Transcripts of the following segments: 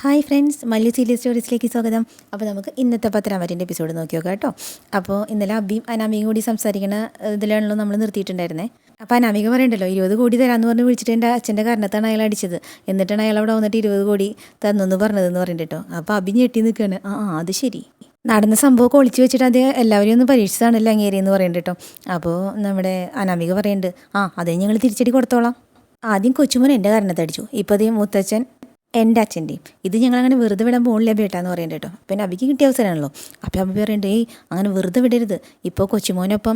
Hi friends, Mallu serious സ്റ്റോറീസിലേക്ക് സ്വാഗതം. അപ്പോൾ നമുക്ക് ഇന്നത്തെ 10-ാമത്തെ എപ്പിസോഡ് നോക്കി നോക്കാം കേട്ടോ. അപ്പോൾ ഇന്നലെ അബിയും അനാമികയും കൂടി സംസാരിക്കുന്ന ഇതിലാണല്ലോ നമ്മൾ നിർത്തിയിട്ടുണ്ടായിരുന്നേ. അപ്പോൾ അനാമിക പറയണ്ടല്ലോ 20 കോടി തരാമെന്ന് പറഞ്ഞ് വിളിച്ചിട്ട് എൻ്റെ അച്ഛൻ്റെ കാരണത്താണ് അയാൾ അടിച്ചത്, എന്നിട്ടാണ് അയാൾ അവിടെ വന്നിട്ട് 20 കോടി തന്നെന്ന് പറഞ്ഞതെന്ന് പറഞ്ഞിട്ട് കേട്ടോ. അപ്പോൾ അബി ഞെട്ടി നിൽക്കുകയാണ്. അത് ശരി, നടന്ന സംഭവമൊക്കെ ഒളിച്ച് വെച്ചിട്ട് അത് എല്ലാവരും ഒന്ന് പരീക്ഷിച്ചതാണല്ലോ അങ്ങേരിയെന്ന് പറയുന്നുണ്ട് കേട്ടോ. അപ്പോൾ നമ്മുടെ അനാമിക പറയുന്നുണ്ട്, അതേ ഞങ്ങൾ തിരിച്ചടി കൊടുത്തോളാം. ആദ്യം കൊച്ചുമോൻ എൻ്റെ കാരണത്തടിച്ചു, ഇപ്പോൾ അതേ മുത്തച്ഛൻ എൻ്റെ അച്ഛൻ്റെയും. ഇത് ഞങ്ങളങ്ങനെ വെറുതെ വിടാൻ പോകില്ല ബേട്ടാന്ന് പറയുന്നുണ്ട് കേട്ടോ. പിന്നെ അബിക്ക് കിട്ടിയ അവസരമാണല്ലോ. അപ്പോൾ അബി പറയുന്നുണ്ട്, അങ്ങനെ വെറുതെ വിടരുത്, ഇപ്പോൾ കൊച്ചുമോനൊപ്പം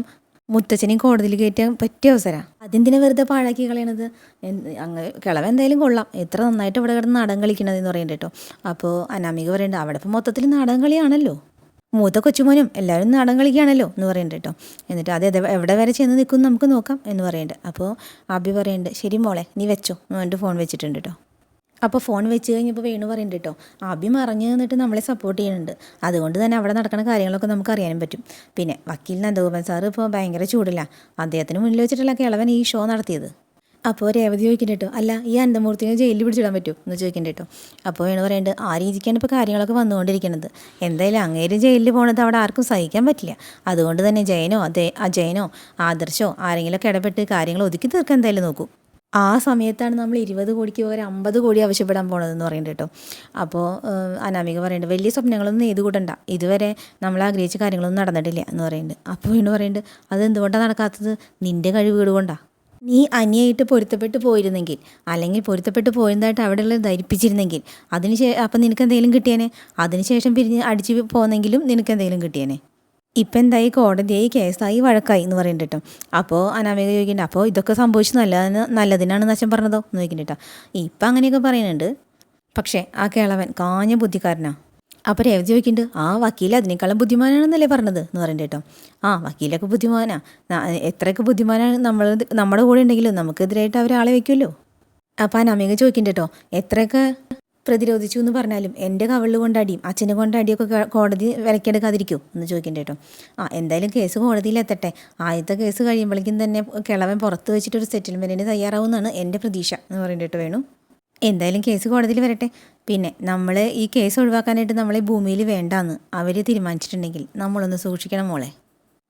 മുത്തച്ഛനെയും കോടതിയിൽ കയറ്റാൻ പറ്റിയ അവസരമാണ്, അതെന്തിനാ വെറുതെ പാഴാക്കി കളയണത്? അങ്ങ് കിളവ് എന്തായാലും കൊള്ളാം, എത്ര നന്നായിട്ട് ഇവിടെ കിടന്ന് നാടകം കളിക്കണതെന്ന് പറയുന്നുണ്ട് കേട്ടോ. അപ്പോൾ അനാമിക പറയുന്നുണ്ട്, അവിടെ ഇപ്പോൾ മൊത്തത്തിൽ നാടകം കളിയാണല്ലോ, മൂത്ത കൊച്ചുമോനും എല്ലാവരും നാടകം കളിക്കുകയാണല്ലോ എന്ന് പറയുന്നുണ്ട് കേട്ടോ. എന്നിട്ട് അത് എവിടെ വരെ ചെന്ന് നിൽക്കും നമുക്ക് നോക്കാം എന്ന് പറയുന്നുണ്ട്. അപ്പോൾ അബി പറയുന്നുണ്ട്, ശരി മോളെ നീ വെച്ചോ എന്ന് പറഞ്ഞിട്ട് ഫോൺ വെച്ചിട്ടുണ്ട് കേട്ടോ. അപ്പോൾ ഫോൺ വെച്ച് കഴിഞ്ഞപ്പോൾ വേണു പറയുന്നുണ്ട് കേട്ടോ, അബി മറിഞ്ഞ് നിന്നിട്ട് നമ്മളെ സപ്പോർട്ട് ചെയ്യുന്നുണ്ട്, അതുകൊണ്ട് തന്നെ അവിടെ നടക്കുന്ന കാര്യങ്ങളൊക്കെ നമുക്ക് അറിയാനും പറ്റും. പിന്നെ വക്കീൽ നന്ദഗോപൻ സാറ് ഇപ്പോൾ ഭയങ്കര ചൂടില്ല, അദ്ദേഹത്തിന് മുന്നിൽ വെച്ചിട്ടുള്ള കിളവൻ ഈ ഷോ നടത്തിയത്. അപ്പോൾ രേവതി ചോദിക്കുന്നുണ്ട് കേട്ടോ, അല്ല ഈ അനന്തമൂർത്തിനെ ജയിലിൽ പിടിച്ചിടാൻ പറ്റുമോ എന്ന് ചോദിക്കുന്നുണ്ട് കേട്ടോ. അപ്പോൾ വേണു പറയുന്നുണ്ട്, ആ രീതിക്കാണ് ഇപ്പോൾ കാര്യങ്ങളൊക്കെ വന്നുകൊണ്ടിരിക്കുന്നത്, എന്തായാലും അങ്ങേര് ജയിലിൽ പോകുന്നത് അവിടെ ആർക്കും സഹിക്കാൻ പറ്റില്ല, അതുകൊണ്ട് തന്നെ ജയനോ അജയനോ ആദർശോ ആരെങ്കിലുമൊക്കെ ഇടപെട്ട് കാര്യങ്ങൾ ഒതുക്കി തീർക്കാൻ എന്തായാലും നോക്കൂ. ആ സമയത്താണ് നമ്മൾ 20 കോടിക്ക് പകരം 50 കോടി ആവശ്യപ്പെടാൻ പോണതെന്ന് പറയുന്നുണ്ട് കേട്ടോ. അപ്പോൾ അനാമിക പറയുന്നുണ്ട്, വലിയ സ്വപ്നങ്ങളൊന്നും നെയ്ത് കൂട്ടണ്ട, ഇതുവരെ നമ്മൾ ആഗ്രഹിച്ച കാര്യങ്ങളൊന്നും നടന്നിട്ടില്ല എന്ന് പറയുന്നുണ്ട്. അപ്പോൾ വീണ്ടും പറയുന്നുണ്ട്, അതെന്തുകൊണ്ടാണ് നടക്കാത്തത്? നിൻ്റെ കഴിവുകൾ കൊണ്ടാണ്. നീ അന്യായിട്ട് പൊരുത്തപ്പെട്ട് പോയിരുന്നെങ്കിൽ, അല്ലെങ്കിൽ പൊരുത്തപ്പെട്ട് പോയതായിട്ട് അവിടെയുള്ള ധരിപ്പിച്ചിരുന്നെങ്കിൽ അപ്പം നിനക്ക് എന്തെങ്കിലും കിട്ടിയേനെ, അതിനുശേഷം പിരിഞ്ഞ് അടിച്ച് പോന്നെങ്കിലും നിനക്ക് എന്തെങ്കിലും കിട്ടിയേനെ. ഇപ്പം എന്തായി, കോടതിയായി, കേസായി, വഴക്കായി എന്ന് പറയുന്നുണ്ട് കേട്ടോ. അപ്പോൾ അനാമിക ചോദിക്കുന്നുണ്ട്, അപ്പോൾ ഇതൊക്കെ സംഭവിച്ചു നല്ലതിനാണെന്ന് അച്ഛൻ പറഞ്ഞതോ എന്ന് ചോദിക്കുന്നുണ്ട് കേട്ടോ. ഇപ്പം അങ്ങനെയൊക്കെ പറയുന്നുണ്ട്, പക്ഷേ ആ കിളവൻ കാഞ്ഞ ബുദ്ധിക്കാരനാണ്. അപ്പോൾ രേവതി ചോദിക്കുന്നുണ്ട്, വക്കീൽ അതിനേക്കാളും ബുദ്ധിമാനാണെന്നല്ലേ പറഞ്ഞത് എന്ന് പറയുന്നുണ്ട് കേട്ടോ. വക്കീലൊക്കെ ബുദ്ധിമാനാണ്, എത്രയൊക്കെ ബുദ്ധിമാനാണ് നമ്മുടെ കൂടെ ഉണ്ടെങ്കിലും നമുക്കെതിരായിട്ട് അവരാളെ വയ്ക്കുമല്ലോ. അപ്പോൾ അനാമിക ചോദിക്കുന്നുണ്ട് കേട്ടോ, എത്രയൊക്കെ പ്രതിരോധിച്ചു എന്ന് പറഞ്ഞാലും എൻ്റെ കവിളിൽ കൊണ്ടടിയും അച്ഛനെ കൊണ്ടടിയൊക്കെ കോടതി വിലക്കെടുക്കാതിരിക്കുമോ എന്ന് ചോദിക്കേണ്ട കേട്ടോ. എന്തായാലും കേസ് കോടതിയിലെത്തട്ടെ, ആദ്യത്തെ കേസ് കഴിയുമ്പോഴേക്കും തന്നെ കിളവൻ പുറത്ത് വെച്ചിട്ടൊരു സെറ്റിൽമെൻറ്റിന് തയ്യാറാവുമെന്നാണ് എൻ്റെ പ്രതീക്ഷ എന്ന് പറയേണ്ടിട്ട് വേണു. എന്തായാലും കേസ് കോടതിയിൽ വരട്ടെ. പിന്നെ നമ്മൾ ഈ കേസ് ഒഴിവാക്കാനായിട്ട് നമ്മളെ ഭൂമിയിൽ വേണ്ടാന്ന് അവർ തീരുമാനിച്ചിട്ടുണ്ടെങ്കിൽ നമ്മളൊന്ന് സൂക്ഷിക്കണം മോളെ,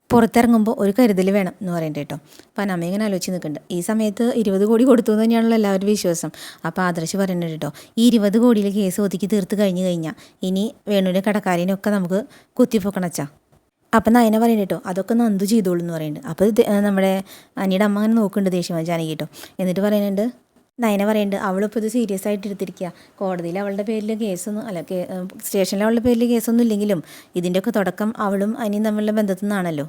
പുറത്തിറങ്ങുമ്പോൾ ഒരു കരുതൽ വേണം എന്ന് പറയണ്ട കേട്ടോ. അപ്പം അനാമിക ഇങ്ങനെ ആലോചിച്ച് നിൽക്കുന്നുണ്ട്. ഈ സമയത്ത് 20 കോടി കൊടുത്തു എന്ന് തന്നെയാണല്ലോ എല്ലാവരും വിശ്വാസം. അപ്പോൾ ആദർശ് പറയുന്നുണ്ട് കേട്ടോ, ഈ 20 കോടിയിൽ കേസ് ഒതുക്കി തീർത്ത് കഴിഞ്ഞാൽ ഇനി വേണുവിൻ്റെ കടക്കാരനൊക്കെ നമുക്ക് കുത്തിപ്പൊക്കണച്ചാ. അപ്പം നയന പറയുന്നുണ്ട് കേട്ടോ, അതൊക്കെ നന്ദു ചെയ്തോളൂ എന്ന് പറയുന്നുണ്ട്. അപ്പോൾ നമ്മുടെ അനിയുടെ അമ്മ അങ്ങനെ നോക്കുന്നുണ്ട് ദേഷ്യം ജാനകി കേട്ടോ. എന്നിട്ട് പറയുന്നുണ്ട്, നയന പറയുന്നുണ്ട്, അവളിപ്പോൾ ഇത് സീരിയസ് ആയിട്ട് എടുത്തിരിക്കുക, കോടതിയിൽ അവളുടെ പേരിൽ കേസൊന്നും സ്റ്റേഷനിൽ അവളുടെ പേരിൽ കേസൊന്നും ഇല്ലെങ്കിലും ഇതിൻ്റെയൊക്കെ തുടക്കം അവളും അനിയും തമ്മിലുള്ള ബന്ധത്തിൽ നിന്നാണല്ലോ.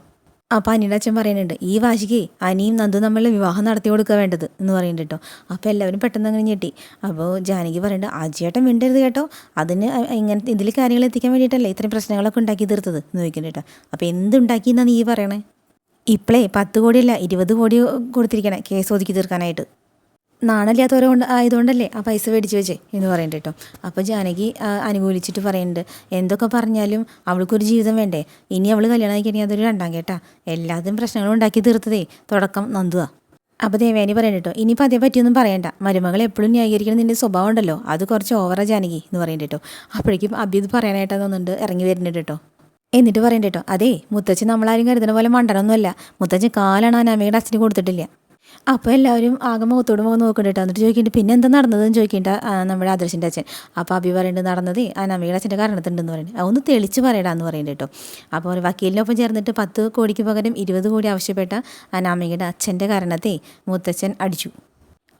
അപ്പോൾ അനിയുടെ അച്ഛൻ പറയുന്നുണ്ട്, ഈ വാശിക്ക് അനിയും നന്ദു തമ്മിലുള്ള വിവാഹം നടത്തി കൊടുക്കുക വേണ്ടത് എന്ന് പറയുന്നുണ്ട് കേട്ടോ. അപ്പോൾ എല്ലാവരും പെട്ടെന്ന് അങ്ങനെ ഞെട്ടി. അപ്പോൾ ജാനകി പറയുന്നുണ്ട്, അജിയേട്ടൻ മിണ്ടരുത് കേട്ടോ, അതിന് ഇങ്ങനത്തെ ഇതിൽ കാര്യങ്ങൾ എത്തിക്കാൻ വേണ്ടിയിട്ടല്ലേ ഇത്രയും പ്രശ്നങ്ങളൊക്കെ ഉണ്ടാക്കി തീർത്തത് എന്ന് ചോദിക്കുന്നുണ്ട് കേട്ടോ. അപ്പോൾ എന്തുണ്ടാക്കിയെന്നാണ് നീ പറയണേ? ഇപ്പോഴേ 10 കോടിയല്ല 20 കോടി കൊടുത്തിരിക്കണേ കേസ് ഒതുക്കി തീർക്കാനായിട്ട്. നാണല്ലാത്തവരെ ആയതുകൊണ്ടല്ലേ ആ പൈസ മേടിച്ച് വെച്ചേ എന്ന് പറയുന്നുണ്ട് കേട്ടോ. അപ്പോൾ ജാനകി അനുകൂലിച്ചിട്ട് പറയുന്നുണ്ട്, എന്തൊക്കെ പറഞ്ഞാലും അവൾക്കൊരു ജീവിതം വേണ്ടേ, ഇനി അവൾ കല്യാണം കഴിക്കണമെങ്കിൽ അതൊരു രണ്ടാം കേട്ടാ, എല്ലാത്തിനും പ്രശ്നങ്ങളും ഉണ്ടാക്കി തീർത്തതേ തുടക്കം നന്ദുവാ. അപ്പോൾ ദേവേനി പറയുന്നുണ്ട് കേട്ടോ, ഇനിയിപ്പോൾ അതേ പറ്റിയൊന്നും പറയണ്ട, മരുമകളെ എപ്പോഴും ന്യായീകരിക്കണം നിൻ്റെ സ്വഭാവം ഉണ്ടല്ലോ, അത് കുറച്ച് ഓവറാ ജാനകി എന്ന് പറയുന്നുണ്ട് കേട്ടോ. അപ്പോഴേക്കും അബി ഇത് പറയാനായിട്ടാണ് തോന്നുന്നുണ്ട് ഇറങ്ങി വരുന്നുണ്ട് കേട്ടോ. എന്നിട്ട് പറയുന്നുണ്ട് കേട്ടോ, അതേ മുത്തച്ഛൻ നമ്മളാരും കരുതുന്ന പോലെ മണ്ടനൊന്നുമല്ല, മുത്തച്ഛൻ കാലാണ് അനാമികയുടെ അച്ഛന് കൊടുത്തിട്ടില്ല. അപ്പോൾ എല്ലാവരും ആകെ മുഖത്തോട് മുഖം നോക്കണ്ടിട്ട് എന്നിട്ട് ചോദിക്കേണ്ടത് പിന്നെ എന്താ നടന്നതെന്ന് ചോദിക്കേണ്ട നമ്മുടെ ആദർശിൻ്റെ അച്ഛൻ. അപ്പോൾ അബി പറയേണ്ടത്, നടന്നത് അനാമികയുടെ അച്ഛൻ്റെ കാരണത്തുണ്ടെന്ന് പറയുന്നത്, അതൊന്ന് തെളിച്ച് പറയടാന്ന് പറയുന്നുണ്ട് കേട്ടോ. അപ്പോൾ വക്കീലിനൊപ്പം ചേർന്നിട്ട് 10 കോടിക്ക് പകരം 20 കോടി ആവശ്യപ്പെട്ട അനാമികയുടെ അച്ഛൻ്റെ കാരണത്തെ മുത്തച്ഛൻ അടിച്ചു,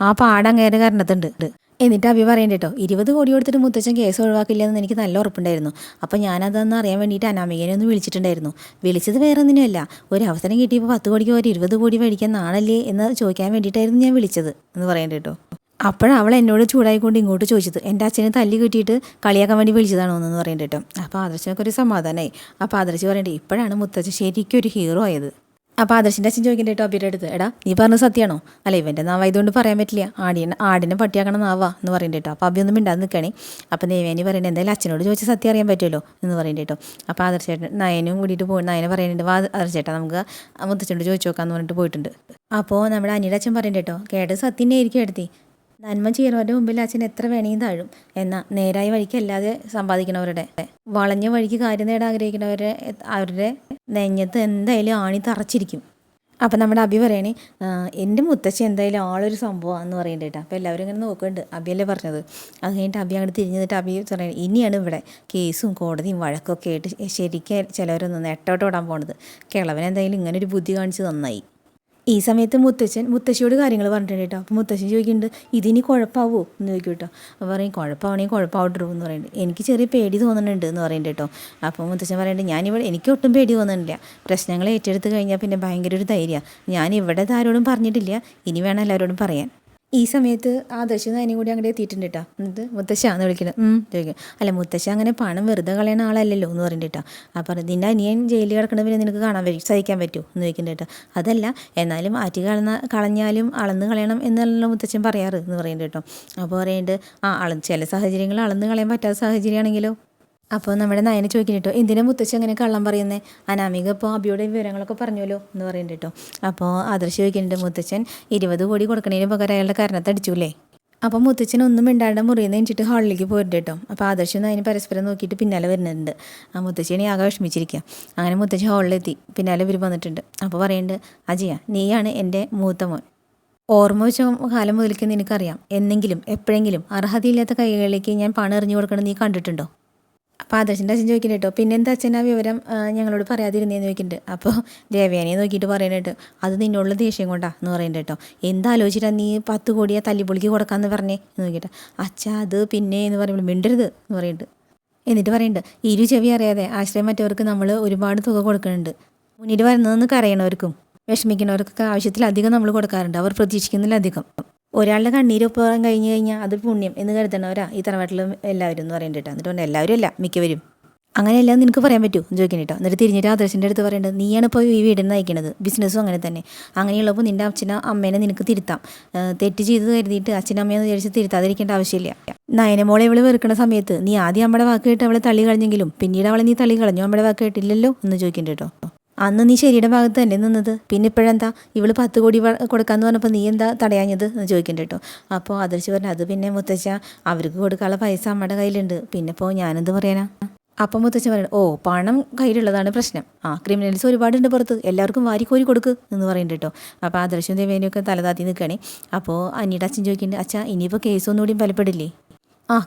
ആ പാടങ്ങേരെ കാരണത്തുണ്ട്. എന്നിട്ട് അബി പറയേണ്ട കേട്ടോ, 20 കോടി കൊടുത്തിട്ട് മുത്തച്ഛൻ കേസ് ഒഴിവാക്കില്ലെന്ന് എനിക്ക് നല്ല ഉറപ്പുണ്ടായിരുന്നു. അപ്പോൾ ഞാനതൊന്ന് അറിയാൻ വേണ്ടിയിട്ട് അനാമികനെ ഒന്ന് വിളിച്ചിട്ടുണ്ടായിരുന്നു. വിളിച്ചത് വേറെ ഒന്നിനുമല്ല, ഒരു അവസരം കിട്ടിയപ്പോൾ 10 കോടിക്ക് ഒരു 20 കോടി മേടിക്കാൻ നാണല്ലേ എന്ന് ചോദിക്കാൻ വേണ്ടിയിട്ടായിരുന്നു ഞാൻ വിളിച്ചത് എന്ന് പറയേണ്ട കേട്ടോ. അപ്പോഴവൾ എന്നോട് ചൂടായിക്കൊണ്ട് ഇങ്ങോട്ട് ചോദിച്ചത്, എൻ്റെ അച്ഛനെ തല്ലി കിട്ടിയിട്ട് കളിയാക്കാൻ വേണ്ടി വിളിച്ചതാണോ എന്ന് പറയേണ്ട കേട്ടോ. അപ്പോൾ ആദർശനൊക്കെ ഒരു സമാധാനമായി. അപ്പോൾ ആദർശ് പറയേണ്ടത്, ഇപ്പോഴാണ് മുത്തച്ഛൻ ശരിക്കും ഒരു ഹീറോ ആയത്. അപ്പോൾ ആദർശിൻ്റെ അച്ഛൻ ചോദിക്കേണ്ട കേട്ടോ അബിയുടെ അടുത്ത്, എടാ നീ പറഞ്ഞത് സത്യമാണോ? അല്ല ഇവൻ്റെ നാവായതുകൊണ്ട് പറയാൻ പറ്റില്ല, ആടിനെ പട്ടിയാക്കണം നാവാ എന്ന് പറയേണ്ട കേട്ടോ. അപ്പോൾ അബി ഒന്നും മിണ്ടാതെ നിൽക്കണേ. അപ്പോൾ ദേവേനി പറയുന്നത്, എന്തായാലും അച്ഛനോട് ചോദിച്ചാൽ സത്യം അറിയാൻ പറ്റുമല്ലോ എന്ന് പറയേണ്ട കേട്ടോ. അപ്പോൾ ആദർശേട്ടൻ നയനും കൂടിയിട്ട് നയനെ പറയുന്നുണ്ട്, ആദർശേട്ടാ നമുക്ക് മുത്തച്ഛനോട് ചോദിച്ചു നോക്കാമെന്ന് പറഞ്ഞിട്ട് പോയിട്ടുണ്ട്. അപ്പോൾ നമ്മുടെ അനിയുടെ അച്ഛൻ പറയേണ്ട കേട്ടോ, കേട്ടത് സത്യം തന്നെ ആയിരിക്കും എടുത്തി, നന്മ ചെയ്യുന്നവരുടെ മുമ്പിൽ അച്ഛൻ എത്ര വേണമെങ്കിൽ താഴും. എന്നാൽ നേരായ വഴിക്ക് അല്ലാതെ സമ്പാദിക്കണവരുടെ, വളഞ്ഞ വഴിക്ക് കാര്യം നേടാൻ ആഗ്രഹിക്കുന്നവരുടെ അവരുടെ നെഞ്ഞത്ത് എന്തായാലും ആണി തറച്ചിരിക്കും. അപ്പം നമ്മുടെ അബി പറയണേ, എൻ്റെ മുത്തച്ഛൻ എന്തായാലും ആളൊരു സംഭവമാണെന്ന് പറയുന്നുണ്ട് കേട്ടോ. അപ്പോൾ എല്ലാവരും ഇങ്ങനെ നോക്കുന്നുണ്ട്, അബിയല്ലേ പറഞ്ഞത്. അത് കഴിഞ്ഞിട്ട് അബി അങ്ങോട്ട് തിരിഞ്ഞിട്ട് അബി പറയണേ, ഇനിയാണ് ഇവിടെ കേസും കോടതിയും വഴക്കൊക്കെ ആയിട്ട് ശരിക്കും ചിലവരൊന്ന് നെട്ടോട്ടോടാൻ പോണത്. കിളവൻ എന്തായാലും ഇങ്ങനെ ഒരു ബുദ്ധി കാണിച്ച് നന്നായി. ഈ സമയത്ത് മുത്തശ്ശിയോട് കാര്യങ്ങൾ പറഞ്ഞിട്ടുണ്ട് കേട്ടോ. അപ്പോൾ മുത്തശ്ശി ചോദിക്കുന്നുണ്ട്, ഇതിനി കുഴപ്പമാവോ എന്ന് ചോദിക്കും കേട്ടോ. അപ്പോൾ പറയും, കുഴപ്പമാണെങ്കിൽ കുഴപ്പമാവട്ടോ എന്ന് പറയുന്നുണ്ട്. എനിക്ക് ചെറിയ പേടി തോന്നുന്നുണ്ട് എന്ന് പറയുന്നുണ്ട് കേട്ടോ. അപ്പോൾ മുത്തശ്ശൻ പറയുന്നുണ്ട്, എനിക്ക് ഒട്ടും പേടി തോന്നുന്നില്ല. പ്രശ്നങ്ങൾ ഏറ്റെടുത്ത് കഴിഞ്ഞാൽ പിന്നെ ഭയങ്കര ഒരു ധൈര്യമാണ്. ഞാൻ ഇവിടെ ആരോടും പറഞ്ഞിട്ടില്ല, ഇനി വേണം എല്ലാവരോടും പറയാൻ. ഈ സമയത്ത് ആദർശം അതിനും കൂടി അങ്ങോട്ട് എത്തിയിട്ടുണ്ട് കേട്ടോ. എന്നിട്ട് മുത്തശ്ശാന്ന് വിളിക്കുന്നത് ചോദിക്കും. അല്ല മുത്തശ്ശ അങ്ങനെ പണം വെറുതെ കളയണ ആളല്ലല്ലോ എന്ന് പറയുന്നുണ്ട് കേട്ടോ. അപ്പോൾ നിൻ്റെ അനിയൻ ജയിലിൽ കിടക്കണ പിന്നെ നിനക്ക് സഹിക്കാൻ പറ്റുമോ എന്ന് ചോദിക്കുന്നുണ്ട് കേട്ടോ. അതല്ല, എന്നാലും ആറ്റി കളഞ്ഞാലും അളന്ന് കളയണം എന്നല്ലോ മുത്തച്ഛൻ പറയാറ് എന്ന് പറയുന്നുണ്ട് കേട്ടോ. അപ്പോൾ പറയുന്നുണ്ട്, ചില സാഹചര്യങ്ങൾ അളന്ന് കളയാൻ പറ്റാത്ത സാഹചര്യമാണെങ്കിലോ. അപ്പോൾ നമ്മുടെ നയനെ ചോദിക്കുന്നു കേട്ടോ, എന്തിനാ മുത്തച്ഛൻ അങ്ങനെ കള്ളം പറയുന്നത്? അനാമിക ഇപ്പോൾ അബിയുടെ വിവരങ്ങളൊക്കെ പറഞ്ഞല്ലോ എന്ന് പറയുന്നുണ്ട് കേട്ടോ. അപ്പോൾ ആദർശ് ചോദിക്കുന്നുണ്ട്, മുത്തച്ഛൻ 20 കോടി കൊടുക്കണതിന് പകരം അയാളുടെ കാരണത്തടിച്ചൂല്ലേ? അപ്പോൾ മുത്തച്ഛൻ ഒന്നും മിണ്ടാണ്ട് മുറിയിൽ നിന്ന് എണിച്ചിട്ട് ഹാളിലേക്ക് പോയിട്ട് കേട്ടോ. അപ്പോൾ ആദർശം അതിന് പരസ്പരം നോക്കിയിട്ട് പിന്നാലെ വരുന്നുണ്ട്. ആ മുത്തച്ഛനെ ആകെ വിഷമിച്ചിരിക്കുക. അങ്ങനെ മുത്തച്ഛൻ ഹാളിലെത്തി, പിന്നാലെ ഇവർ വന്നിട്ടുണ്ട്. അപ്പോൾ പറയുന്നുണ്ട്, അജിയ നീയാണ് എൻ്റെ മൂത്ത മോൻ. ഓർമ്മ വെച്ച കാലം മുതലേക്ക് നിനക്കറിയാം, എന്നെങ്കിലും എപ്പോഴെങ്കിലും അർഹതയില്ലാത്ത കൈകളിലേക്ക് ഞാൻ പണം എറിഞ്ഞു കൊടുക്കണം നീ കണ്ടിട്ടുണ്ടോ? അപ്പോൾ ആദർശിൻ്റെ അച്ഛൻ ചോദിക്കുന്നുണ്ട് കേട്ടോ, പിന്നെ എന്താ അച്ഛൻ ആ വിവരം ഞങ്ങളോട് പറയാതിരുന്നേന്ന് ചോദിക്കുന്നുണ്ട്. അപ്പോൾ ദേവയാനിയെ നോക്കിയിട്ട് പറയുന്നുണ്ട്, അത് നിന്നുള്ള ദേഷ്യം കൊണ്ടാ എന്ന് പറയുന്നുണ്ട് കേട്ടോ. എന്താലോചിച്ചിട്ടാണ് നീ 10 കോടിയെ തല്ലിപ്പൊളിക്ക് കൊടുക്കാമെന്ന് പറഞ്ഞേ എന്ന് നോക്കിയിട്ട്. അച്ഛാ അത് പിന്നെ എന്ന് പറയുമ്പോൾ മിണ്ടരുത് എന്ന് പറയുന്നുണ്ട്. എന്നിട്ട് പറയുന്നുണ്ട്, ചെവി അറിയാതെ ആശ്രയം മറ്റവർക്ക് നമ്മൾ ഒരുപാട് തുക കൊടുക്കുന്നുണ്ട്. മുന്നിൽ വരുന്നതെന്ന് കരയണവർക്കും വിഷമിക്കുന്നവർക്കൊക്കെ ആവശ്യത്തിലധികം നമ്മൾ കൊടുക്കാറുണ്ട്. അവർ പ്രതീക്ഷിക്കുന്നതിലധികം. ഒരാളുടെ കണ്ണീരൊപ്പം കഴിഞ്ഞ് കഴിഞ്ഞാൽ അത് പുണ്യം എന്ന് കരുതണവരാ ഈ തറവാട്ടിലും എല്ലാവരും എന്ന് പറയുന്നുണ്ട് കേട്ടോ. എന്നിട്ട് എല്ലാവരും അല്ല, മിക്കവരും. അങ്ങനെയല്ല നിനക്ക് പറയാൻ പറ്റുമോ എന്ന് ചോദിക്കണം കേട്ടോ. എന്നിട്ട് തിരിഞ്ഞിട്ട് ആദർശിൻ്റെ അടുത്ത് പറയുന്നത്, നീയാണ് ഇപ്പോൾ ഈ വീടിന് നയിക്കുന്നത്, ബിസിനസ്സും അങ്ങനെ തന്നെ. അങ്ങനെയുള്ളപ്പോൾ നിൻ്റെ അമ്മേനെ നിനക്ക് തിരുത്താം. തെറ്റ് ചെയ്ത് കരുതിയിട്ട് അച്ഛനമ്മയെന്ന് വിചാരിച്ച് തിരുത്താതിരിക്കേണ്ട ആവശ്യമില്ല. നയനമോളെ ഇവള് വെറുക്കുന്ന സമയത്ത് നീ ആദ്യം അമ്മയുടെ വാക്ക് കേട്ട് അവളെ തള്ളി കളഞ്ഞെങ്കിലും പിന്നീട് അവളെ നീ തള്ളി കളഞ്ഞു അമ്മയുടെ വാക്ക് കേട്ടില്ലല്ലോ എന്ന് ചോദിക്കുന്നുണ്ട് കേട്ടോ. അന്ന് നീ ശരിയുടെ ഭാഗത്ത് തന്നെ നിന്നത്, പിന്നെ ഇപ്പോഴെന്താ ഇവള് 10 കോടി കൊടുക്കാമെന്ന് പറഞ്ഞപ്പോൾ നീ എന്താ തടയാഞ്ഞത് എന്ന് ചോദിക്കുന്നുണ്ട് കേട്ടോ. അപ്പോൾ ആദർശ് പറഞ്ഞു, അത് പിന്നെ മുത്തച്ഛ അവർക്ക് കൊടുക്കാനുള്ള പൈസ അമ്മയുടെ കയ്യിലുണ്ട്, പിന്നെ ഇപ്പോൾ ഞാനെന്ത് പറയാനാ? അപ്പം മുത്തച്ഛൻ പറയുന്നത്, പണം കയ്യിലുള്ളതാണ് പ്രശ്നം. ക്രിമിനൽസ് ഒരുപാടുണ്ട് പുറത്ത്, എല്ലാവർക്കും വാരിക്കോരി കൊടുക്ക് എന്ന് പറയുന്നുണ്ട് കേട്ടോ. അപ്പോൾ ആദർശം ദേവേനെയൊക്കെ തലതാത്തി നിൽക്കുകയാണേ. അപ്പോൾ അനിയുടെ അച്ഛൻ ചോദിക്കുന്നുണ്ട്, അച്ഛാ ഇനിയിപ്പോൾ കേസ് ഒന്നുകൂടി ബലപ്പെടില്ലേ?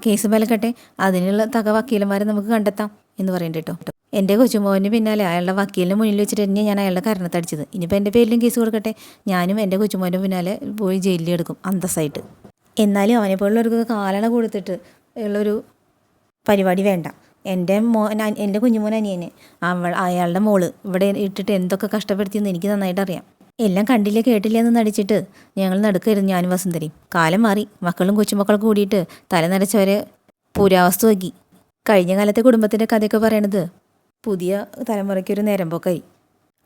കേസ് ബലക്കട്ടെ, അതിനുള്ള വക്കീലന്മാരെ നമുക്ക് കണ്ടെത്താം എന്ന് പറയുന്നുണ്ട് കേട്ടോ. എൻ്റെ കൊച്ചുമോന് പിന്നാലെ അയാളുടെ വക്കീലിന് മുന്നിൽ വെച്ചിട്ട് തന്നെ ഞാൻ അയാളുടെ കാരണത്തടിച്ചത്. ഇനിയിപ്പോൾ എൻ്റെ പേരിലും കേസ് കൊടുക്കട്ടെ, ഞാനും എൻ്റെ കൊച്ചുമോൻ്റെ പിന്നാലെ പോയി ജയിലിൽ എടുക്കും അന്തസ്സായിട്ട്. എന്നാലും അവനെ പോലുള്ളവർക്ക് കാലണ കൊടുത്തിട്ട് ഉള്ളൊരു പരിപാടി വേണ്ട. എൻ്റെ കുഞ്ഞുമോൻ അനിയനെ അയാളുടെ മോള് ഇവിടെ ഇട്ടിട്ട് എന്തൊക്കെ കഷ്ടപ്പെടുത്തിയെന്ന് എനിക്ക് നന്നായിട്ട് അറിയാം. എല്ലാം കണ്ടില്ല കേട്ടില്ല എന്ന് നടിച്ചിട്ട് ഞങ്ങൾ നടുക്കരുത് ഞാനും വസുന്ധരയും. കാലം മാറി, മക്കളും കൊച്ചുമക്കളും കൂടിയിട്ട് തല നരച്ചവരെ പുരാവസ്തു ആക്കി. കഴിഞ്ഞ കാലത്തെ കുടുംബത്തിൻ്റെ കഥയൊക്കെ പറയണത് പുതിയ തലമുറയ്ക്കൊരു നേരം പോക്കായി.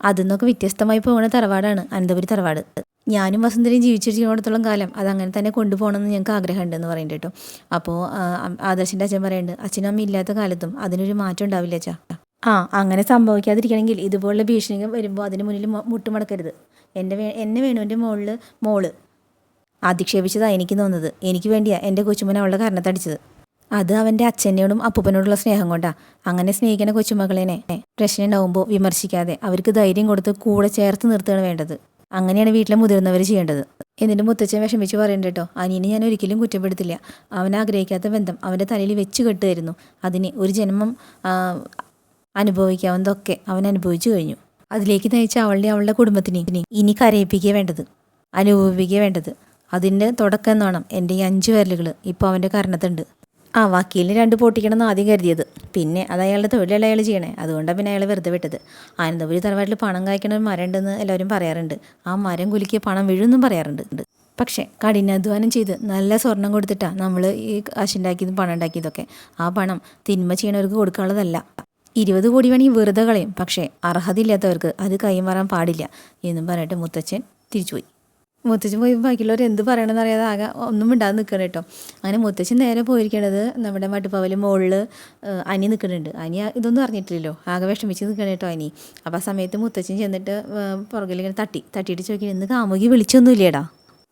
അതിൽ നിന്നൊക്കെ വ്യത്യസ്തമായി പോകുന്ന തറവാടാണ് അനന്തപുരി തറവാട്. ഞാനും വസുന്ധരയും ജീവിച്ചിരിക്കുന്നിടത്തോളം കാലം അതങ്ങനെ തന്നെ കൊണ്ടുപോകണമെന്ന് ഞങ്ങൾക്ക് ആഗ്രഹമുണ്ട് എന്ന് പറയുന്നുണ്ട് കേട്ടോ. അപ്പോൾ ആദർശിൻ്റെ അച്ഛൻ പറയുന്നുണ്ട്, അച്ഛനും അമ്മ ഇല്ലാത്ത കാലത്തും അതിനൊരു മാറ്റം ഉണ്ടാവില്ല അച്ഛാ. അങ്ങനെ സംഭവിക്കാതിരിക്കണമെങ്കിൽ ഇതുപോലുള്ള ഭീഷണികൾ വരുമ്പോൾ അതിന് മുന്നിൽ മുട്ടുമടക്കരുത്. എന്നെ വേണുവിൻ്റെ മോള് അധിക്ഷേപിച്ചതാണ് എനിക്ക് തോന്നുന്നത്. എനിക്ക് വേണ്ടിയാണ് എൻ്റെ കൊച്ചുമോൻ അവളുടെ കാരണത്തടിച്ചത്. അത് അവൻ്റെ അച്ഛനോടും അപ്പൂപ്പനോടുള്ള സ്നേഹം കൊണ്ടാണ്. അങ്ങനെ സ്നേഹിക്കുന്ന കൊച്ചുമകളേനെ പ്രശ്നം ഉണ്ടാവുമ്പോൾ വിമർശിക്കാതെ അവർക്ക് ധൈര്യം കൊടുത്ത് കൂടെ ചേർത്ത് നിർത്തുകയാണ് വേണ്ടത്. അങ്ങനെയാണ് വീട്ടിലെ മുതിർന്നവർ ചെയ്യേണ്ടത്. എന്നിട്ട് മുത്തച്ഛൻ വിഷമിച്ച് പറയുന്നുണ്ട് കേട്ടോ, അനിയനെ ഞാൻ ഒരിക്കലും കുറ്റപ്പെടുത്തില്ല. അവൻ ആഗ്രഹിക്കാത്ത ബന്ധം അവൻ്റെ തലയിൽ വെച്ച് കെട്ടുമായിരുന്നു. അതിന് ഒരു ജന്മം അനുഭവിക്കാവുന്നതൊക്കെ അവൻ അനുഭവിച്ചു കഴിഞ്ഞു. അതിലേക്ക് നയിച്ച അവളുടെ കുടുംബത്തിന് ഇനി കരയിപ്പിക്കുക വേണ്ടത്, അനുഭവിപ്പിക്കുക വേണ്ടത്. അതിൻ്റെ തുടക്കം എന്നോണം എൻ്റെ ഈ 5 വിരലുകൾ ഇപ്പോൾ അവൻ്റെ കാരണത്തുണ്ട്. വക്കീലിന് 2 പൊട്ടിക്കണമെന്ന് ആദ്യം കരുതിയത്, പിന്നെ അത് അയാളുടെ തൊഴിലല്ല അയാൾ ചെയ്യണേ. അതുകൊണ്ടാണ് പിന്നെ അയാൾ വെറുതെ വിട്ടത്. അനന്തപുരി തറവാട്ടിൽ പണം കായ്ക്കണ ഒരു മരം ഉണ്ടെന്ന് എല്ലാവരും പറയാറുണ്ട്. ആ മരം കുലുക്കിയ പണം വീഴുമെന്നും പറയാറുണ്ട്. പക്ഷേ കഠിനാധ്വാനം ചെയ്ത് നല്ല സ്വർണം കൊടുത്തിട്ടാണ് നമ്മൾ ഈ കാശുണ്ടാക്കിയതും പണം ഉണ്ടാക്കിയതൊക്കെ. ആ പണം തിന്മ ചെയ്യണവർക്ക് കൊടുക്കാനുള്ളതല്ല. 20 കോടി വേണമെങ്കിൽ വെറുതെ കളയും, പക്ഷേ അർഹതയില്ലാത്തവർക്ക് അത് കൈമാറാൻ പാടില്ല എന്നും പറഞ്ഞിട്ട് മുത്തച്ഛൻ തിരിച്ചുപോയി. മുത്തച്ഛൻ പോയി ബാക്കിയുള്ളവർ എന്ത് പറയണമെന്ന് അറിയാതെ ആകെ ഒന്നും മിണ്ടാതെ നിൽക്കണം കേട്ടോ. അങ്ങനെ മുത്തച്ഛൻ നേരെ പോയിരിക്കണത് നമ്മുടെ മട്ടുപ്പാവൽ മുകളിൽ അനി നിൽക്കുന്നുണ്ട്. അനി ഇതൊന്നും അറിഞ്ഞിട്ടില്ലല്ലോ, ആകെ വിഷമിച്ച് നിൽക്കണം കേട്ടോ അനി. അപ്പോൾ ആ സമയത്ത് മുത്തച്ഛൻ ചെന്നിട്ട് പുറകിലിങ്ങനെ തട്ടിയിട്ട് ചോദിക്കണം, ഇന്ന് കാമുകി വിളിച്ചൊന്നുമില്ലേടാ?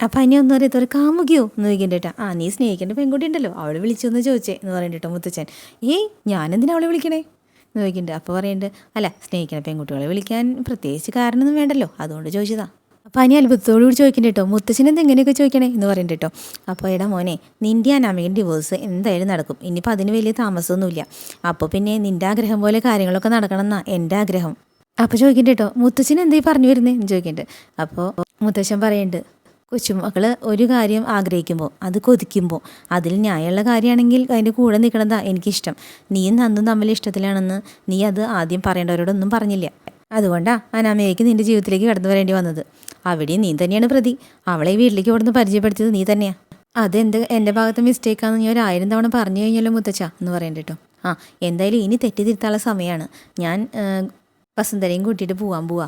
അപ്പം അനി ഒന്നും അറിയാത്ത ഒരു കാമുകിയോ എന്ന് ചോദിക്കണ്ടേട്ടാ. നീ സ്നേഹിക്കേണ്ട പെൺകുട്ടി ഉണ്ടല്ലോ, അവൾ വിളിച്ചൊന്ന് ചോദിച്ചേ എന്ന് പറയണ്ടേട്ടോ മുത്തച്ഛൻ. ഞാനെന്തിനാ അവളെ വിളിക്കണേ എന്ന് ചോദിക്കുന്നുണ്ട്. അപ്പോൾ പറയുന്നുണ്ട്, അല്ല സ്നേഹിക്കുന്ന പെൺകുട്ടികളെ വിളിക്കാൻ പ്രത്യേകിച്ച് കാരണമൊന്നും വേണ്ടല്ലോ, അതുകൊണ്ട് ചോദിച്ചതാ. അപ്പോൾ അനി അത്ഭുതത്തോടു കൂടി ചോദിക്കണ്ട കേട്ടോ, മുത്തച്ഛനെന്ത് എങ്ങനെയൊക്കെ ചോദിക്കണേ എന്ന് പറയുന്നുണ്ട് കേട്ടോ. അപ്പോൾ എടാ മോനെ, നിൻ്റെ അനാമികൻ ഡിവോഴ്സ് എന്തായാലും നടക്കും, ഇനിയിപ്പോൾ അതിന് വലിയ താമസമൊന്നുമില്ല. അപ്പോൾ പിന്നെ നിൻ്റെ ആഗ്രഹം പോലെ കാര്യങ്ങളൊക്കെ നടക്കണം എന്നാ എൻ്റെ ആഗ്രഹം. അപ്പോൾ ചോദിക്കണ്ട കേട്ടോ, മുത്തച്ഛൻ എന്തായി പറഞ്ഞു വരുന്നേ എന്ന് ചോദിക്കുന്നുണ്ട്. അപ്പോൾ മുത്തച്ഛൻ പറയുന്നുണ്ട്, കൊച്ചുമക്കൾ ഒരു കാര്യം ആഗ്രഹിക്കുമ്പോൾ അത് കൊതിക്കുമ്പോൾ അതിൽ ന്യായമുള്ള കാര്യമാണെങ്കിൽ അതിൻ്റെ കൂടെ നിൽക്കണതാ എനിക്കിഷ്ടം. നീയും നന്ദും തമ്മിൽ ഇഷ്ടത്തിലാണെന്ന് നീ അത് ആദ്യം പറയേണ്ടവരോടൊന്നും പറഞ്ഞില്ല. അതുകൊണ്ടാണ് അനാമികയ്ക്ക് നിൻ്റെ ജീവിതത്തിലേക്ക് കടന്നു വരേണ്ടി വന്നത്. അവിടെയും നീ തന്നെയാണ് പ്രതി. അവളെ ഈ വീട്ടിലേക്ക് കൊടുന്ന് പരിചയപ്പെടുത്തിയത് നീ തന്നെയാണ്. അതെന്ത് എൻ്റെ ഭാഗത്ത് മിസ്റ്റേക്കാണെന്ന് ഞാൻ 1000 തവണ പറഞ്ഞു കഴിഞ്ഞല്ലോ മുത്തച്ഛ എന്ന് പറയണ്ട കേട്ടോ. എന്തായാലും ഇനി തെറ്റിതിരുത്താനുള്ള സമയമാണ്. ഞാൻ വസന്തരെയും കൂട്ടിയിട്ട് പോവാ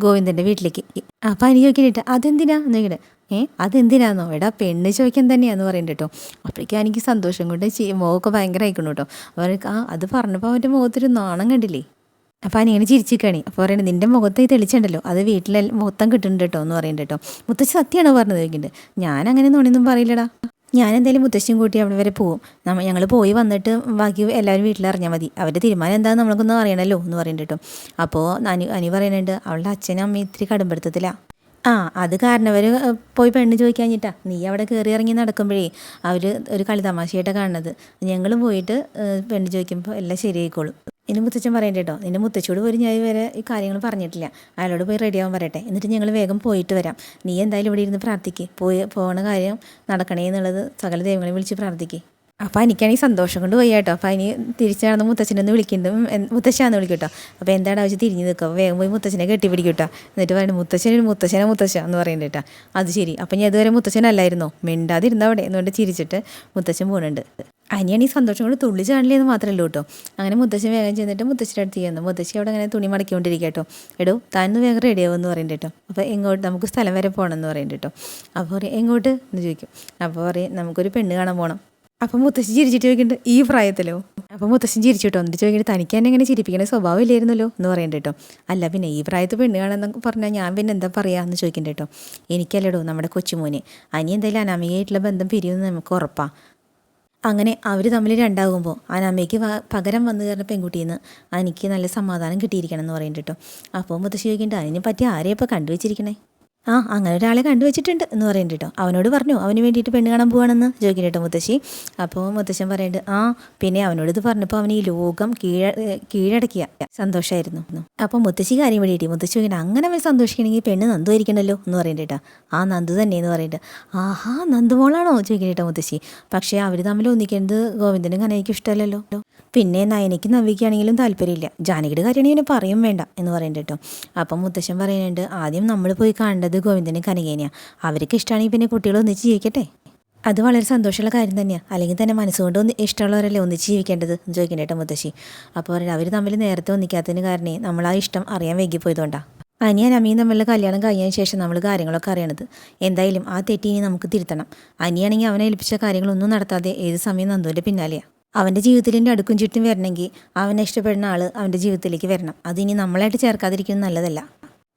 ഗോവിന്ദൻ്റെ വീട്ടിലേക്ക്. അപ്പം അനി ചോദിക്കണ്ടിട്ട് അതെന്തിനാ എന്ന് ചോദിക്കട്ടെ. അതെന്തിനാന്നോ, എടാ പെണ്ണ് ചോദിക്കാൻ തന്നെയാന്ന് പറയണ്ട കേട്ടോ. അപ്പോഴേക്കും എനിക്ക് സന്തോഷം കൊണ്ട് മുഖമൊക്കെ ഭയങ്കര ആയിക്കണം കേട്ടോ. അവർക്ക് അത് പറഞ്ഞപ്പോൾ അവൻ്റെ മുഖത്തൊരു നാണം കണ്ടില്ലേ. അപ്പോൾ അനിങ്ങനെ ചിരിച്ചിരിക്കുകയാണ്. അപ്പോൾ പറയുന്നത്, നിൻ്റെ മുഖത്ത് തെളിച്ചുണ്ടല്ലോ, അത് വീട്ടിലെ മൊത്തം കിട്ടുന്നുണ്ട് കേട്ടോ എന്ന് പറയുന്നുണ്ട് കേട്ടോ. മുത്തച്ഛി സത്യമാണോ പറഞ്ഞത് ചോദിക്കുന്നുണ്ട്. ഞാൻ അങ്ങനെ നുണിയൊന്നും പറയില്ലടാ. ഞാൻ എന്തായാലും മുത്തശ്ശിയും കൂട്ടി അവിടെ വരെ പോവും. ഞങ്ങൾ പോയി വന്നിട്ട് ബാക്കി എല്ലാവരും വീട്ടിലിറങ്ങിയാൽ മതി. അവരുടെ തീരുമാനം എന്താണെന്ന് നമ്മൾക്കൊന്നും അറിയണമല്ലോ എന്ന് പറയുന്നുണ്ട് കേട്ടോ. അപ്പോൾ അനി പറയുന്നുണ്ട്, അവളുടെ അച്ഛനും അമ്മയും ഇത്തിരി കടുംപിടുത്തത്തില്ല. അത് കാരണം അവർ പോയി പെണ്ണ് ചോദിക്കാഞ്ഞിട്ടാ. നീ അവിടെ കയറി ഇറങ്ങി നടക്കുമ്പോഴേ അവർ ഒരു കളി തമാശയായിട്ടാണ് കാണുന്നത്. ഞങ്ങളും പോയിട്ട് പെണ്ണ് ചോദിക്കുമ്പോൾ എല്ലാം ശരിയായിക്കോളും. ഇനി മുത്തച്ഛൻ പറയണ്ട കേട്ടോ, നിൻ്റെ മുത്തച്ഛയോട് പോയി ഞാൻ വരെ ഈ കാര്യങ്ങൾ പറഞ്ഞിട്ടില്ല. അയാളോട് പോയി റെഡിയാവാൻ പറയട്ടെ, എന്നിട്ട് ഞങ്ങൾ വേഗം പോയിട്ട് വരാം. നീ എന്തായാലും ഇവിടെ ഇരുന്ന് പ്രാർത്ഥിക്ക്, പോകണ കാര്യം നടക്കണേ എന്നുള്ളത് സകല ദൈവങ്ങളെ വിളിച്ച് പ്രാർത്ഥിക്ക്. അപ്പോൾ എനിക്കാണെങ്കിൽ സന്തോഷം കൊണ്ട് പോയി കേട്ടോ. അപ്പോൾ അതിന് തിരിച്ചു നടന്ന് മുത്തച്ഛനൊന്ന് വിളിക്കുന്നുണ്ട്, മുത്തശ്ശാന്ന് വിളിക്കും കേട്ടോ. അപ്പോൾ എന്താണ് ആവശ്യം തിരിഞ്ഞ് നിൽക്കുക, വേഗം പോയി മുത്തച്ഛനെ കെട്ടിപ്പിടിക്കും കേട്ടോ. എന്നിട്ട് പറയുന്നത്, മുത്തശ്ശന എന്ന് പറയുന്നത് കേട്ടോ. അത് ശരി, അപ്പം ഞാൻ ഇതുവരെ മുത്തച്ഛനല്ലായിരുന്നോ, മിണ്ടാതിരുന്ന അവിടെ എന്നുകൊണ്ട് ചിരിച്ചിട്ട് മുത്തച്ഛൻ പോകുന്നുണ്ട്. അനിയാണ് ഈ സന്തോഷം കൊണ്ട് തുള്ളി ചാടില്ലെന്ന് മാത്രമല്ല കേട്ടോ. അങ്ങനെ മുത്തശ്ശൻ വേഗം ചെന്നിട്ട് മുത്തശ്ശിയുടെ അടുത്ത് ചെയ്യുന്നു. മുത്തശ്ശി അവിടെ അങ്ങനെ തുണി മടക്കിക്കൊണ്ടിരിക്കുക കേട്ടോ. എടോ താനൊന്ന് വേഗം റെഡിയാവുമെന്ന് പറയുന്നുണ്ട് കേട്ടോ. അപ്പോൾ എങ്ങോട്ട്, നമുക്ക് സ്ഥലം വരെ പോകണം എന്ന് പറയുന്നുണ്ട് കേട്ടോ. അപ്പോൾ പറയും, എങ്ങോട്ട് എന്ന് ചോദിക്കും. അപ്പോൾ പറയും, നമുക്കൊരു പെണ്ണ് കാണാൻ പോകണം. അപ്പം മുത്തശ്ശി ചിരിച്ചിട്ട് ചോദിക്കുന്നുണ്ട്, ഈ പ്രായത്തിലോ? അപ്പോൾ മുത്തശ്ശൻ ചിരിച്ചിട്ടോ. എന്നിട്ട് ചോദിക്കുന്നത്, തനിക്ക് എന്നെ ഇങ്ങനെ ചിരിപ്പിക്കുന്ന സ്വഭാവം ഇല്ലായിരുന്നല്ലോ എന്ന് പറയുന്നുണ്ട് കേട്ടോ. അല്ല പിന്നെ ഈ പ്രായത്തിൽ പെണ്ണ് കാണാമെന്നൊക്കെ പറഞ്ഞാൽ ഞാൻ പിന്നെ എന്താ പറയുക എന്ന് ചോദിക്കുന്നുണ്ട് കേട്ടോ. എനിക്കല്ലടോ, നമ്മുടെ കൊച്ചുമോനെ. അനി എന്തായാലും അനാമികയായിട്ടുള്ള ബന്ധം പിരിയുമെന്ന് നമുക്ക് ഉറപ്പാണ്. അങ്ങനെ അവർ തമ്മിൽ രണ്ടാകുമ്പോൾ അനാമയ്ക്ക് പകരം വന്നു കയറുന്ന പെൺകുട്ടിയിൽ നിന്ന് എനിക്ക് നല്ല സമാധാനം കിട്ടിയിരിക്കണം എന്ന് പറയുന്നുണ്ട് കേട്ടോ. അപ്പോൾ മുത്തശ്ശി ചോദിക്കുന്നുണ്ട്, അതിനെ പറ്റി ആരെയും ഇപ്പോൾ കണ്ടുവച്ചിരിക്കണേ? അങ്ങനെ ഒരാളെ കണ്ടുവച്ചിട്ടുണ്ട് എന്ന് പറയുന്നുണ്ട് കേട്ടോ. അവനോട് പറഞ്ഞു അവന് വേണ്ടിയിട്ട് പെണ്ണ് കാണാൻ പോവാണെന്ന് ചോദിക്കുന്നു കേട്ടോ മുത്തശ്ശി. അപ്പോൾ മുത്തശ്ശൻ പറയുന്നുണ്ട്, പിന്നെ അവനോട് ഇത് പറഞ്ഞപ്പോൾ അവന് ഈ ലോകം കീഴടക്കിയ സന്തോഷമായിരുന്നു. അപ്പോൾ മുത്തശ്ശി കാര്യം വേണ്ടിയിട്ട് മുത്തശ്ശി ചോദിക്കുന്നത്, അങ്ങനെ അവൻ സന്തോഷിക്കണമെങ്കിൽ പെണ്ണ് നന്ദു ആയിരിക്കണമല്ലോ എന്ന് പറയുന്നുണ്ട് കേട്ടോ. നന്ദു തന്നെ എന്ന് പറയുന്നുണ്ട്. നന്ദുമോളാണോ ചോദിക്കുന്നു കേട്ടോ മുത്തശ്ശി. പക്ഷേ അവർ തമ്മിൽ ഒന്നിക്കുന്നത് ഗോവിന്ദനും കനയ്ക്കും ഇഷ്ടമല്ലല്ലോ. പിന്നെ നയനയ്ക്ക് നവ്വിക്കാണെങ്കിലും താല്പര്യമില്ല. ജാനകിയുടെ കാര്യമാണെങ്കിൽ ഇവനെ പറയും വേണ്ട എന്ന് പറയുന്നുണ്ട് കേട്ടോ. അപ്പം മുത്തശ്ശൻ പറയുന്നുണ്ട്, ആദ്യം നമ്മൾ പോയി കാണേണ്ടത് ഗോവിന്ദനും കനകേനെയാണ്. അവർക്ക് ഇഷ്ടമാണെങ്കിൽ പിന്നെ കുട്ടികൾ ഒന്നിച്ച് ജീവിക്കട്ടെ. അത് വളരെ സന്തോഷമുള്ള കാര്യം തന്നെയാണ്. അല്ലെങ്കിൽ തന്നെ മനസ്സുകൊണ്ട് ഇഷ്ടമുള്ളവരല്ലേ ഒന്നിച്ച് ജീവിക്കേണ്ടത് എന്ന് ചോദിക്കണ്ട കേട്ടോ മുത്തശ്ശി. അപ്പോൾ പറയുന്നത്, അവർ തമ്മിൽ നേരത്തെ ഒന്നിക്കാത്തതിന് കാരണേ നമ്മൾ ആ ഇഷ്ടം അറിയാൻ വൈകിപ്പോയതുകൊണ്ടാണ്. അനിയും തമ്മിലുള്ള കല്യാണം കഴിഞ്ഞതിന് ശേഷം നമ്മൾ കാര്യങ്ങളൊക്കെ അറിയണത്. എന്തായാലും ആ തെറ്റി ഇനി നമുക്ക് തിരുത്തണം. അനിയാണെങ്കിൽ അവനെ ഏൽപ്പിച്ച കാര്യങ്ങളൊന്നും നടത്താതെ ഏത് സമയം നന്ദുവിൻ്റെ പിന്നാലെയാണ്. അവൻ്റെ ജീവിതത്തിൻ്റെ അടുക്കും ചുറ്റും വരണമെങ്കിൽ അവനെ ഇഷ്ടപ്പെടുന്ന ആൾ അവൻ്റെ ജീവിതത്തിലേക്ക് വരണം. അതിനി നമ്മളായിട്ട് ചേർക്കാതിരിക്കുന്നത് നല്ലതല്ല.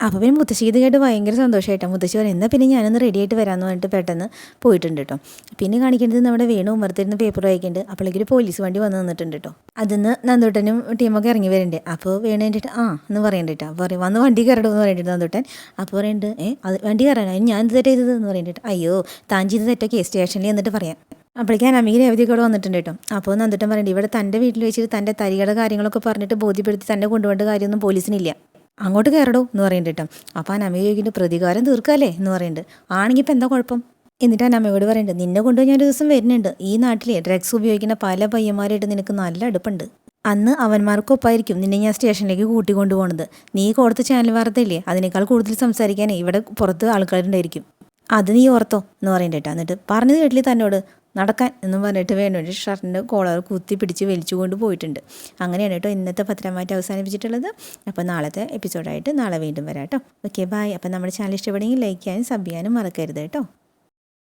അപ്പോൾ പിന്നെ മുത്തശ്ശി ഇത് കേട്ട് ഭയങ്കര സന്തോഷമായിട്ടാണ്. മുത്തശ്ശി പറയും, എന്നാൽ പിന്നെ ഞാനൊന്ന് റെഡി ആയിട്ട് വരാമെന്ന് പറഞ്ഞിട്ട് പെട്ടെന്ന് പോയിട്ടുണ്ട് കേട്ടോ. പിന്നെ കാണിക്കേണ്ടത് നമ്മുടെ വേണു ഉമ്മർത്തിരുന്ന് പേപ്പർ വായിക്കുന്നുണ്ട്. അപ്പോഴേക്കൊരു പോലീസ് വണ്ടി വന്ന് നിന്നിട്ടുണ്ട് കേട്ടോ. അതിന്ന് നന്ദൂട്ടനും ടീമൊക്കെ ഇറങ്ങി വരുന്നുണ്ട്. അപ്പോൾ വേണു വേണ്ടിയിട്ട് എന്ന് പറയണ്ടിട്ട്. അപ്പോൾ പറയും, വന്ന് വണ്ടി കയറണമെന്ന് പറയേണ്ടിട്ട് നന്ദൂട്ടൻ. അപ്പോൾ പറയുന്നുണ്ട്, അത് വണ്ടി കയറാനോ, ഞാൻ എന്ത് തെറ്റ് ചെയ്തത് എന്ന് പറയേണ്ടിട്ട്. അയ്യോ താൻ ചെയ്ത് തെറ്റൊക്കെ സ്റ്റേഷനിൽ എന്നിട്ട് പറയാം. അപ്പോഴേക്കും അനാമിക രേവതിയൊക്കെ അവിടെ വന്നിട്ടുണ്ട് കേട്ടോ. അപ്പോൾ നന്ദൂട്ടൻ പറയേണ്ടി, ഇവിടെ തൻ്റെ വീട്ടിൽ വെച്ചിട്ട് തൻ്റെ തരികളുടെ കാര്യങ്ങളൊക്കെ പറഞ്ഞിട്ട് ബോധ്യപ്പെടുത്തി തന്നെ കൊണ്ടുപോകേണ്ട കാര്യമൊന്നും പോലീസിനില്ല, അങ്ങോട്ട് കയറടോ എന്ന് പറയുന്നുണ്ട് കേട്ടോ. അപ്പോൾ അനാമിക ചോദിക്കുന്നുണ്ട്, പ്രതികാരം തീർക്കാമല്ലേ എന്ന് പറയുന്നുണ്ട്. ആണെങ്കിൽ ഇപ്പം എന്താ കുഴപ്പം? എന്നിട്ട് അനാമികയോട് പറയുന്നുണ്ട്, നിന്നെ കൊണ്ടുപോയി ഞാനൊരു ദിവസം വരുന്നുണ്ട്. ഈ നാട്ടിലെ ഡ്രഗ്സ് ഉപയോഗിക്കുന്ന പല പയ്യന്മാരായിട്ട് നിനക്ക് നല്ല അടുപ്പുണ്ട്. അന്ന് അവന്മാർക്കൊപ്പമായിരിക്കും നിന്നെ ഞാൻ സ്റ്റേഷനിലേക്ക് കൂട്ടിക്കൊണ്ടുപോകണത്. നീ കൊടുത്ത ചാനൽ വാർത്തയില്ലേ, അതിനേക്കാൾ കൂടുതൽ സംസാരിക്കാനേ ഇവിടെ പുറത്ത് ആൾക്കാരുണ്ടായിരിക്കും. അത് നീ ഓർത്തോ എന്ന് പറയുന്നുണ്ട് കേട്ടോ. എന്നിട്ട് പറഞ്ഞത് കേട്ടില്ലേ തന്നോട് നടക്കാൻ എന്നും പറഞ്ഞിട്ട് വേണ്ടി ഷർട്ടിൻ്റെ കോളർ കുത്തി പിടിച്ച് വലിച്ചുകൊണ്ട് പോയിട്ടുണ്ട്. അങ്ങനെയാണ് കേട്ടോ ഇന്നത്തെ പത്രമായിട്ട് അവസാനിപ്പിച്ചിട്ടുള്ളത്. അപ്പോൾ നാളത്തെ എപ്പിസോഡായിട്ട് നാളെ വീണ്ടും വരാം കേട്ടോ. Okay, bye. അപ്പോൾ നമ്മുടെ ചാനൽ ഇഷ്ടപ്പെടുമെങ്കിൽ ലൈക്ക് ചെയ്യാനും സബ് ചെയ്യാനും മറക്കരുത് കേട്ടോ.